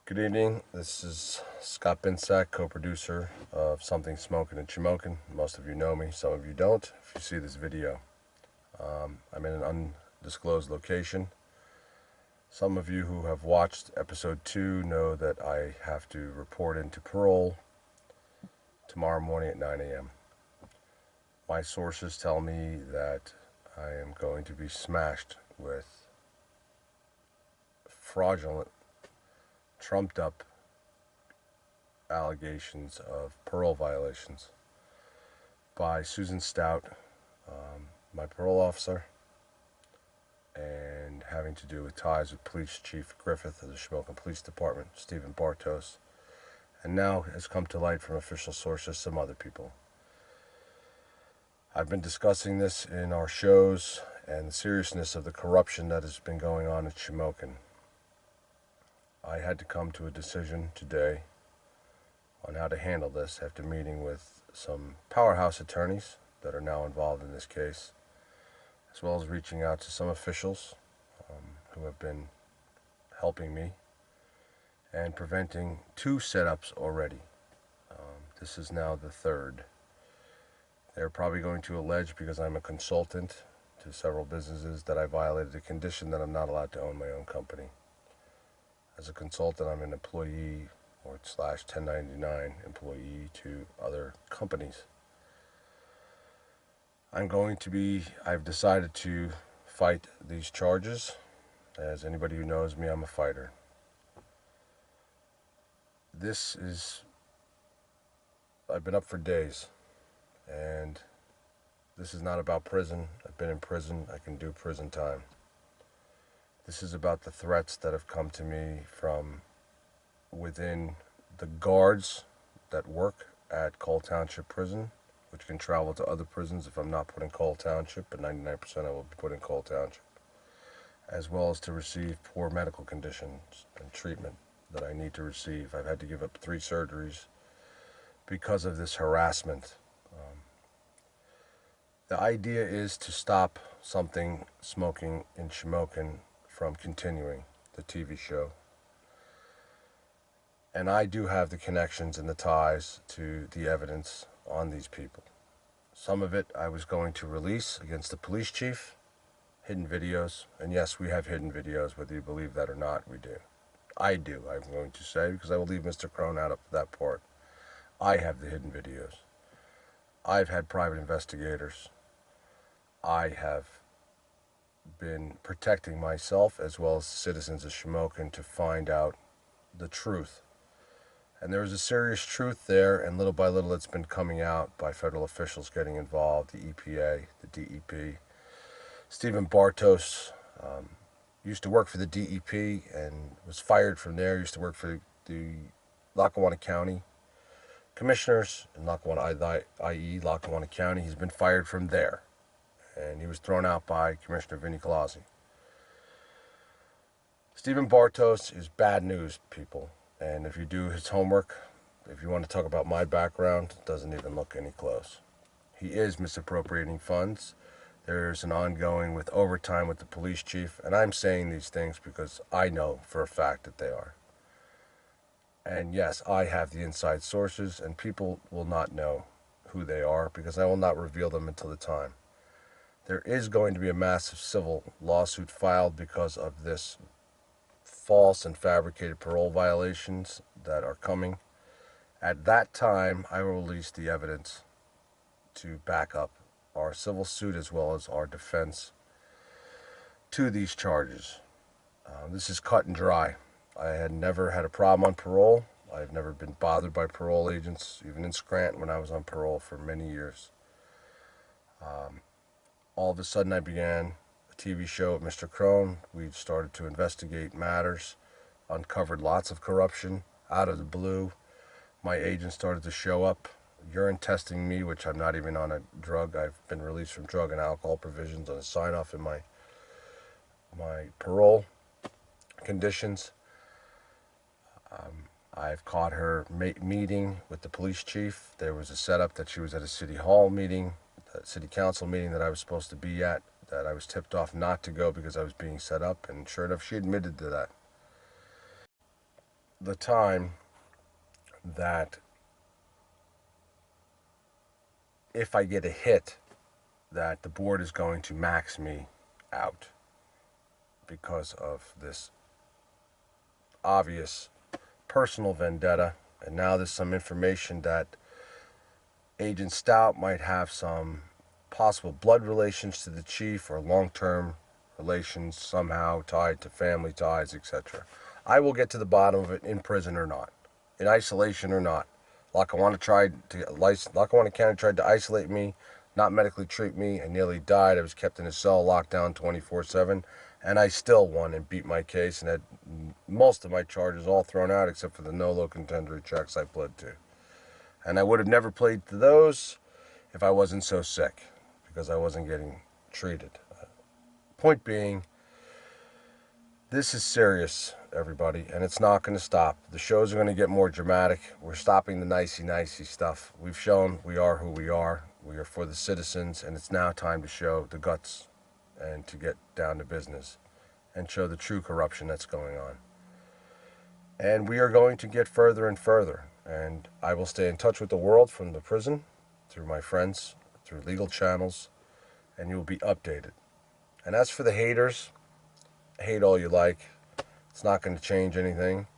Good evening. This is Scott Binsack, co-producer of Something Smokin and Shamokin. Most of you know me, some of you don't. If you see this video, I'm in an undisclosed location. Some of you who have watched episode 2 know that I have to report into parole tomorrow morning at 9 a.m. My sources tell me that I am going to be smashed with fraudulent, trumped up allegations of parole violations by Susan Stout, my parole officer, and having to do with ties with Police Chief Griffiths of the Smokin Police Department, Stephen Bartos, and now has come to light from official sources some other people. I've been discussing this in our shows and the seriousness of the corruption that has been going on at Shamokin. I had to come to a decision today on how to handle this after meeting with some powerhouse attorneys that are now involved in this case, as well as reaching out to some officials who have been helping me and preventing 2 setups already. This is now the 3rd. They're probably going to allege, because I'm a consultant to several businesses, that I violated a condition that I'm not allowed to own my own company. As a consultant, I'm an employee or / 1099 employee to other companies. I've decided to fight these charges. As anybody who knows me, I'm a fighter. I've been up for days, and this is not about prison. I've been in prison. I can do prison time. This is about the threats that have come to me from within the guards that work at Cole Township Prison, which can travel to other prisons if I'm not put in Cole Township, but 99% I will be put in Cole Township, as well as to receive poor medical conditions and treatment that I need to receive. I've had to give up 3 surgeries because of this harassment. The idea is to stop Something Smokin in Shamokin from continuing the TV show. And I do have the connections and the ties to the evidence on these people. Some of it I was going to release against the police chief, hidden videos. And yes, we have hidden videos, whether you believe that or not, we do. I do, I'm going to say, because I will leave Mr. Crone out of that part. I have the hidden videos. I've had private investigators. I have been protecting myself as well as citizens of Shamokin to find out the truth. And there is a serious truth there, and little by little it's been coming out by federal officials getting involved, the EPA, the DEP. Stephen Bartos used to work for the DEP and was fired from there. Used to work for the Lackawanna County Commissioners in Lackawanna, i.e. Lackawanna County. He's been fired from there, and he was thrown out by Commissioner Vinnie Colazzi. Stephen Bartos is bad news, people. And if you do his homework, if you want to talk about my background, it doesn't even look any close. He is misappropriating funds. There's an ongoing with overtime with the police chief, and I'm saying these things because I know for a fact that they are. And yes, I have the inside sources, and people will not know who they are because I will not reveal them until the time. There is going to be a massive civil lawsuit filed because of this false and fabricated parole violations that are coming. At that time, I will release the evidence to back up our civil suit as well as our defense to these charges. This is cut and dry. I had never had a problem on parole. I've never been bothered by parole agents, even in Scranton when I was on parole for many years. All of a sudden I began a TV show with Mr. Crone. We started to investigate matters, uncovered lots of corruption out of the blue. My agent started to show up, urine testing me, which I'm not even on a drug. I've been released from drug and alcohol provisions on a sign-off in my parole conditions. I've caught her meeting with the police chief. There was a setup that she was at a city hall meeting, a city council meeting that I was supposed to be at, that I was tipped off not to go because I was being set up, and sure enough, she admitted to that. the time that if I get a hit, that the board is going to max me out because of this obvious personal vendetta. And now there's some information that Agent Stout might have some possible blood relations to the chief or long-term relations somehow tied to family ties, etc. I will get to the bottom of it, in prison or not, in isolation or not. Lackawanna County tried to isolate me, not medically treat me. I nearly died. I was kept in a cell, locked down 24/7, and I still won and beat my case and had most of my charges all thrown out except for the nolo contendere checks I pled to. And I would have never played to those if I wasn't so sick, because I wasn't getting treated. Point being, this is serious, everybody, and it's not going to stop. The shows are going to get more dramatic. We're stopping the nicey-nicey stuff. We've shown we are who we are. We are for the citizens, and it's now time to show the guts and to get down to business and show the true corruption that's going on. And we are going to get further and further. And I will stay in touch with the world from the prison, through my friends, through legal channels, and you will be updated. And as for the haters, hate all you like. It's not going to change anything.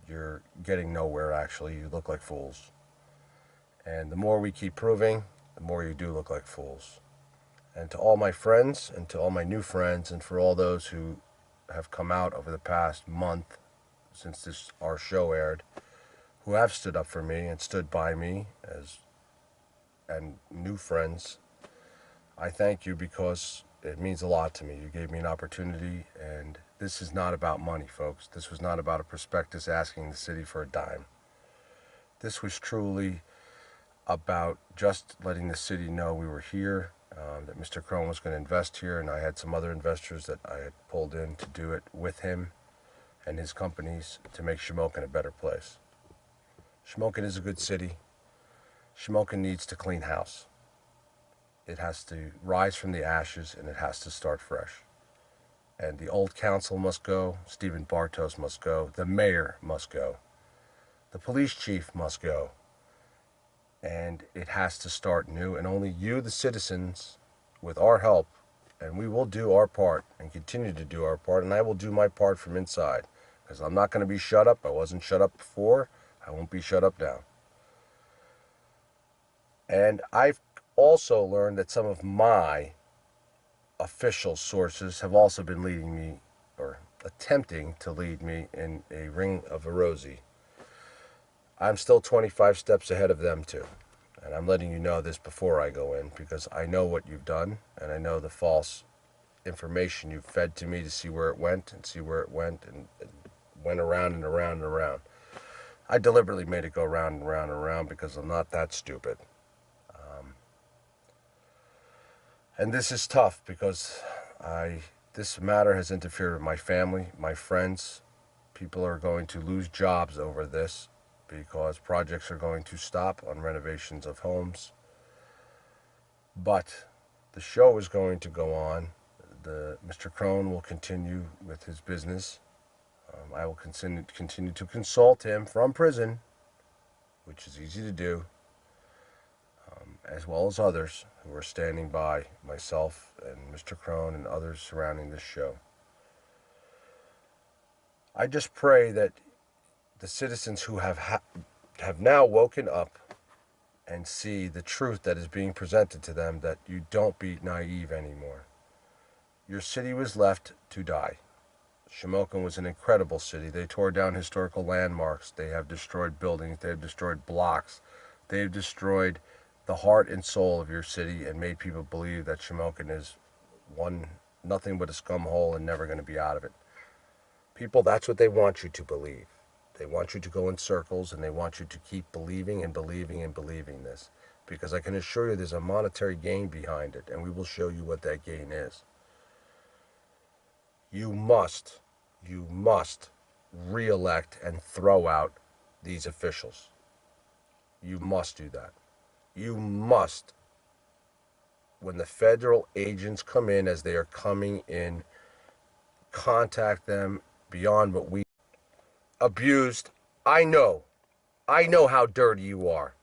You're getting nowhere, actually. You look like fools. And the more we keep proving, the more you do look like fools. And to all my friends, and to all my new friends, and for all those who have come out over the past month since our show aired, who have stood up for me and stood by me and new friends, I thank you, because it means a lot to me. You gave me an opportunity, and this is not about money, folks. This was not about a prospectus asking the city for a dime. This was truly about just letting the city know we were here, that Mr. Crone was going to invest here, and I had some other investors that I had pulled in to do it with him and his companies to make Shamokin a better place. Smokin is a good city. Shamokin needs to clean house. It has to rise from the ashes, and it has to start fresh. And the old council must go. Stephen Bartos must go. The mayor must go. The police chief must go. And it has to start new. And only you, the citizens, with our help, and we will do our part and continue to do our part, and I will do my part from inside. Because I'm not going to be shut up. I wasn't shut up before. I won't be shut up now. And I've also learned that some of my official sources have also been leading me, or attempting to lead me, in a ring of a rosy. I'm still 25 steps ahead of them too. And I'm letting you know this before I go in, because I know what you've done, and I know the false information you've fed to me to see where it went, and it went around and around and around. I deliberately made it go round and round and round because I'm not that stupid. And this is tough because this matter has interfered with my family, my friends. People are going to lose jobs over this because projects are going to stop on renovations of homes. But the show is going to go on. Mr. Crone will continue with his business. I will continue to consult him from prison, which is easy to do, as well as others who are standing by myself and Mr. Crone and others surrounding this show. I just pray that the citizens who have now woken up and see the truth that is being presented to them, that you don't be naive anymore. Your city was left to die. Shamokin was an incredible city. They tore down historical landmarks. They have destroyed buildings. They have destroyed blocks. They have destroyed the heart and soul of your city and made people believe that Shamokin is nothing but a scum hole and never going to be out of it. People, that's what they want you to believe. They want you to go in circles, and they want you to keep believing and believing and believing this. Because I can assure you there's a monetary gain behind it, and we will show you what that gain is. You must re-elect and throw out these officials. You must do that. You must, when the federal agents come in, as they are coming in, contact them beyond what we. abused. I know how dirty you are.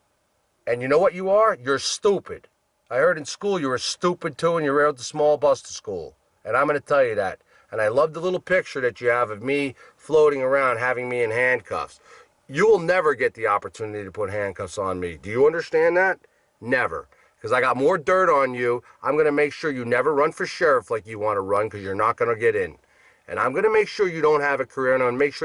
And you know what you are? You're stupid. I heard in school you were stupid too, and you rode the small bus to school. And I'm going to tell you that. And I love the little picture that you have of me floating around having me in handcuffs. You will never get the opportunity to put handcuffs on me. Do you understand that? Never. Because I got more dirt on you. I'm going to make sure you never run for sheriff like you want to run, because you're not going to get in. And I'm going to make sure you don't have a career, and I'm going to make sure